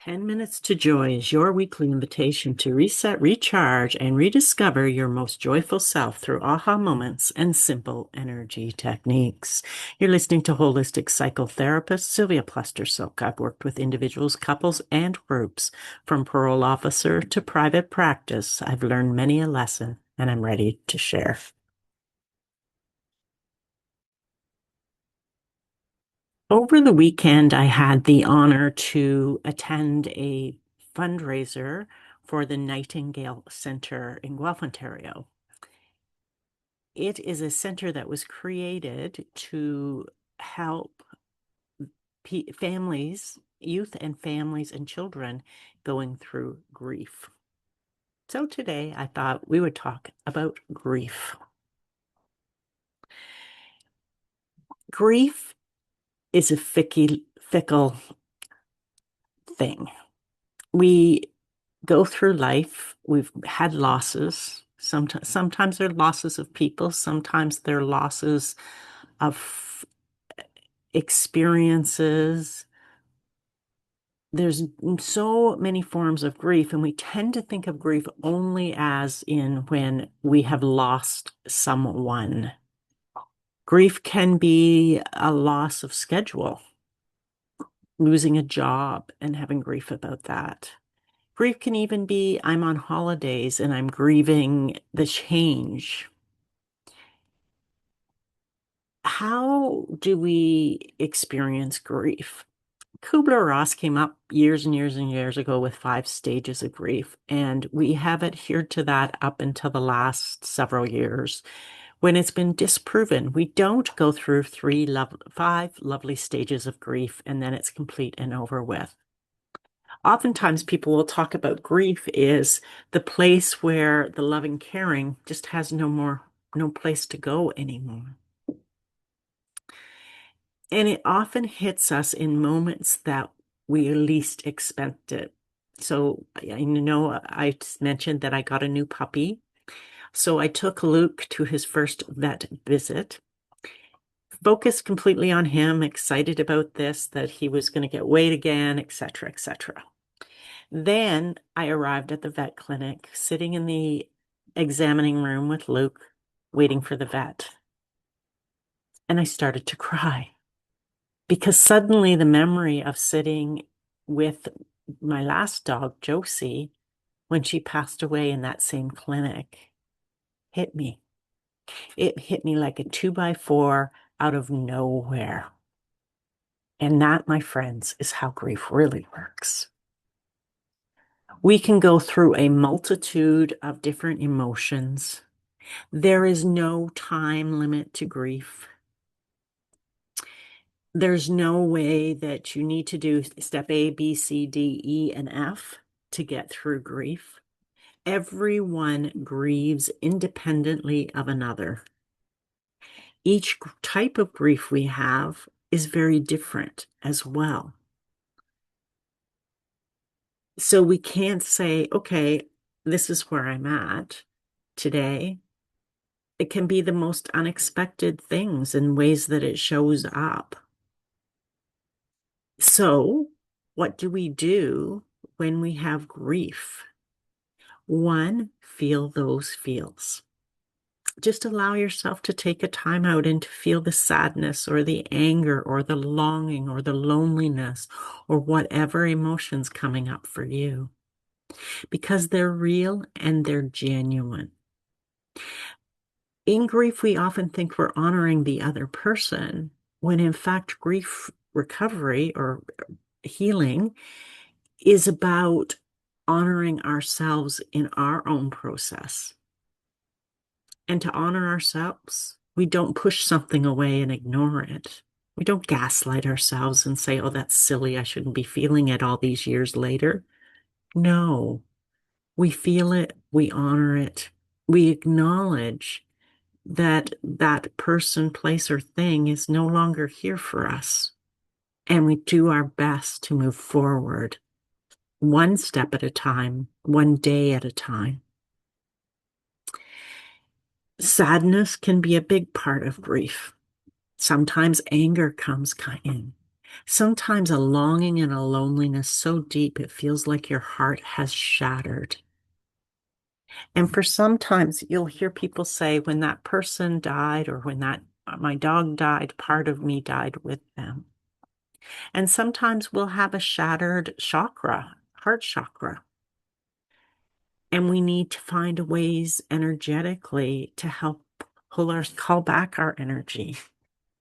10 Minutes to Joy is your weekly invitation to reset, recharge, and rediscover your most joyful self through aha moments and simple energy techniques. You're listening to holistic psychotherapist Sylvia Plester-Silk. I've worked with individuals, couples, and groups. From parole officer to private practice, I've learned many a lesson, and I'm ready to share. Over the weekend, I had the honor to attend a fundraiser for the Nightingale Center in Guelph, Ontario. It is a center that was created to help families, youth and families and children going through grief. So today I thought we would talk about grief. Grief is a fickle thing. We go through life. We've had losses. Sometimes they're losses of people. Sometimes they're losses of experiences. There's so many forms of grief, and we tend to think of grief only as in when we have lost someone. Grief can be a loss of schedule, losing a job and having grief about that. Grief can even be I'm on holidays and I'm grieving the change. How do we experience grief? Kübler-Ross came up years and years and years ago with 5 stages of grief, and we have adhered to that up until the last several years when it's been disproven. We don't go through 5 lovely stages of grief and then it's complete and over with. Oftentimes people will talk about grief is the place where the loving caring just has no place to go anymore. And it often hits us in moments that we least expect it. So I mentioned that I got a new puppy. So I took Luke to his first vet visit, focused completely on him, excited about this, that he was going to get weighed again, etc., etc. Then I arrived at the vet clinic, sitting in the examining room with Luke, waiting for the vet. And I started to cry because suddenly the memory of sitting with my last dog, Josie, when she passed away in that same clinic, hit me. It hit me like a 2x4 out of nowhere. And that, my friends, is how grief really works. We can go through a multitude of different emotions. There is no time limit to grief. There's no way that you need to do step A, B, C, D, E, and F to get through grief. Everyone grieves independently of another. Each type of grief we have is very different as well. So we can't say, okay, this is where I'm at today. It can be the most unexpected things in ways that it shows up. So, what do we do when we have grief? One, feel those feels. Just allow yourself to take a time out and to feel the sadness or the anger or the longing or the loneliness or whatever emotions coming up for you, because they're real and they're genuine. In grief, we often think we're honoring the other person, when in fact, grief recovery or healing is about honoring ourselves in our own process. And to honor ourselves, we don't push something away and ignore it. We don't gaslight ourselves and say, oh, that's silly. I shouldn't be feeling it all these years later. No, we feel it. We honor it. We acknowledge that that person, place, or thing is no longer here for us. And we do our best to move forward one step at a time, one day at a time. Sadness can be a big part of grief. Sometimes anger comes in. Sometimes a longing and a loneliness so deep it feels like your heart has shattered. And for sometimes you'll hear people say, when that person died or when that my dog died, part of me died with them. And sometimes we'll have a shattered chakra, heart chakra. And we need to find ways energetically to help call back our energy.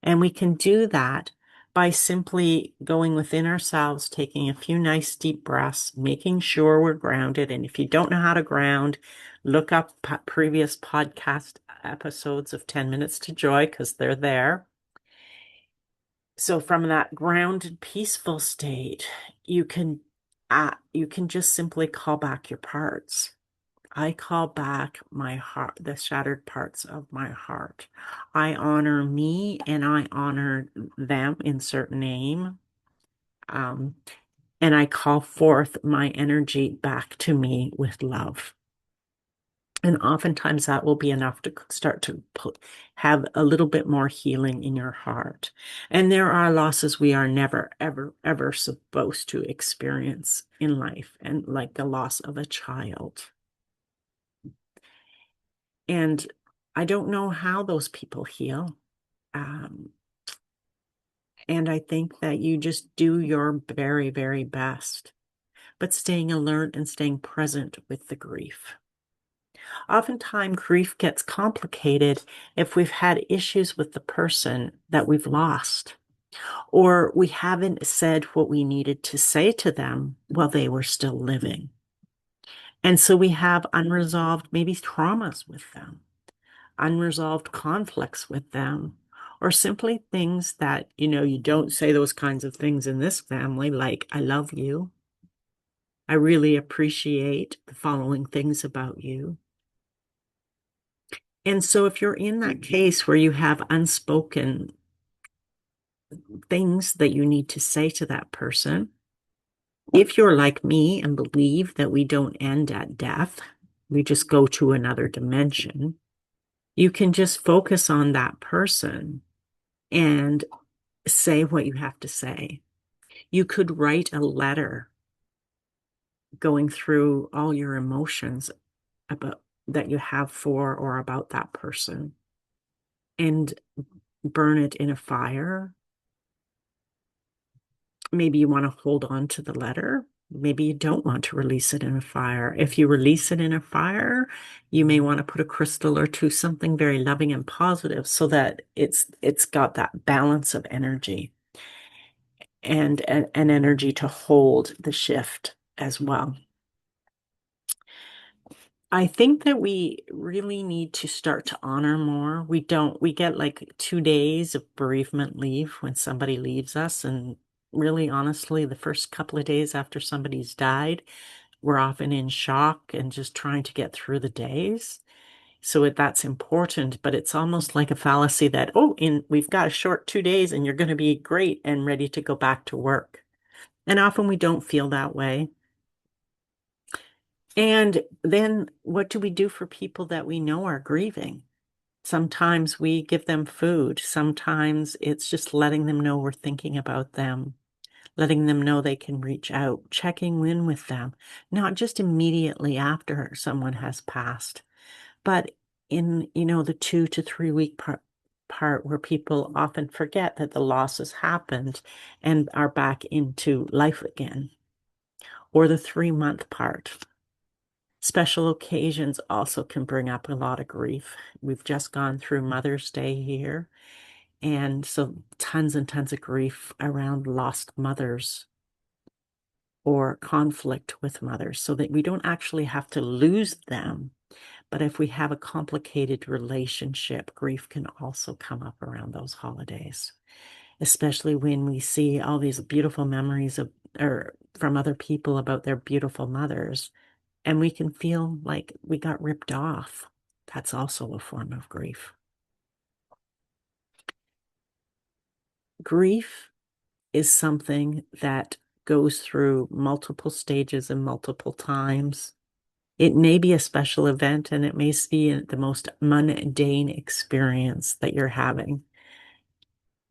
And we can do that by simply going within ourselves, taking a few nice deep breaths, making sure we're grounded. And if you don't know how to ground, look up previous podcast episodes of 10 Minutes to Joy because they're there. So from that grounded, peaceful state, you can just simply call back your parts. I call back my heart, the shattered parts of my heart. I honor me and I honor them, insert name. Um, and I call forth my energy back to me with love. And oftentimes that will be enough to start to have a little bit more healing in your heart. And there are losses we are never, ever, ever supposed to experience in life, and like the loss of a child. And I don't know how those people heal. Um, and I think that you just do your very, very best, but staying alert and staying present with the grief. Oftentimes, grief gets complicated if we've had issues with the person that we've lost, or we haven't said what we needed to say to them while they were still living. And so we have unresolved, maybe traumas with them, unresolved conflicts with them, or simply things that, you don't say those kinds of things in this family, like, I love you. I really appreciate the following things about you. And so if you're in that case where you have unspoken things that you need to say to that person, if you're like me and believe that we don't end at death, we just go to another dimension, you can just focus on that person and say what you have to say. You could write a letter going through all your emotions about that you have for or about that person and burn it in a fire. Maybe you want to hold on to the letter. Maybe you don't want to release it in a fire. If you release it in a fire, you may want to put a crystal or two, something very loving and positive, so that it's got that balance of energy and an energy to hold the shift as well. I think that we really need to start to honor more. We get like 2 days of bereavement leave when somebody leaves us. And really, honestly, the first couple of days after somebody's died, we're often in shock and just trying to get through the days. So that's important, but it's almost like a fallacy that, we've got a short 2 days and you're going to be great and ready to go back to work. And often we don't feel that way. And then what do we do for people that we know are grieving? Sometimes we give them food. Sometimes it's just letting them know we're thinking about them, letting them know they can reach out, checking in with them, not just immediately after someone has passed, but in, the 2 to 3 week part where people often forget that the loss has happened and are back into life again, or the 3 month part. Special occasions also can bring up a lot of grief. We've just gone through Mother's Day here, and so tons and tons of grief around lost mothers or conflict with mothers, so that we don't actually have to lose them. But if we have a complicated relationship, grief can also come up around those holidays, especially when we see all these beautiful memories or from other people about their beautiful mothers. And we can feel like we got ripped off. That's also a form of grief. Grief is something that goes through multiple stages and multiple times. It may be a special event and it may be the most mundane experience that you're having.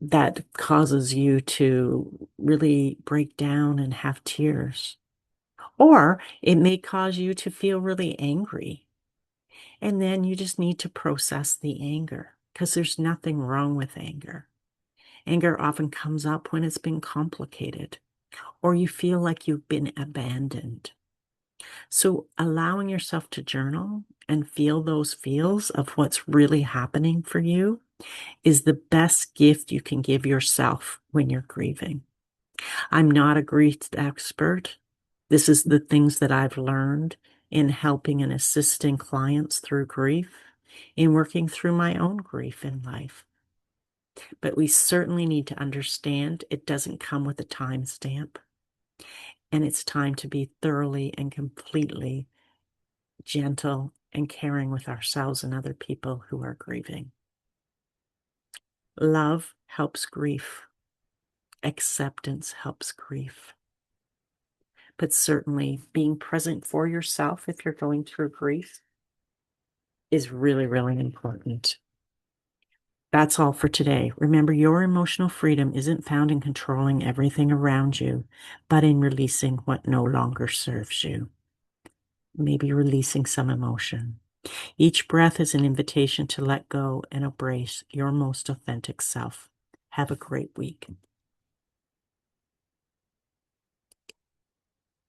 that causes you to really break down and have tears. Or it may cause you to feel really angry. And then you just need to process the anger because there's nothing wrong with anger. Anger often comes up when it's been complicated or you feel like you've been abandoned. So allowing yourself to journal and feel those feels of what's really happening for you is the best gift you can give yourself when you're grieving. I'm not a grief expert. This is the things that I've learned in helping and assisting clients through grief, in working through my own grief in life. But we certainly need to understand it doesn't come with a timestamp. And it's time to be thoroughly and completely gentle and caring with ourselves and other people who are grieving. Love helps grief. Acceptance helps grief. But certainly being present for yourself if you're going through grief is really, really important. That's all for today. Remember, your emotional freedom isn't found in controlling everything around you, but in releasing what no longer serves you. Maybe releasing some emotion. Each breath is an invitation to let go and embrace your most authentic self. Have a great week.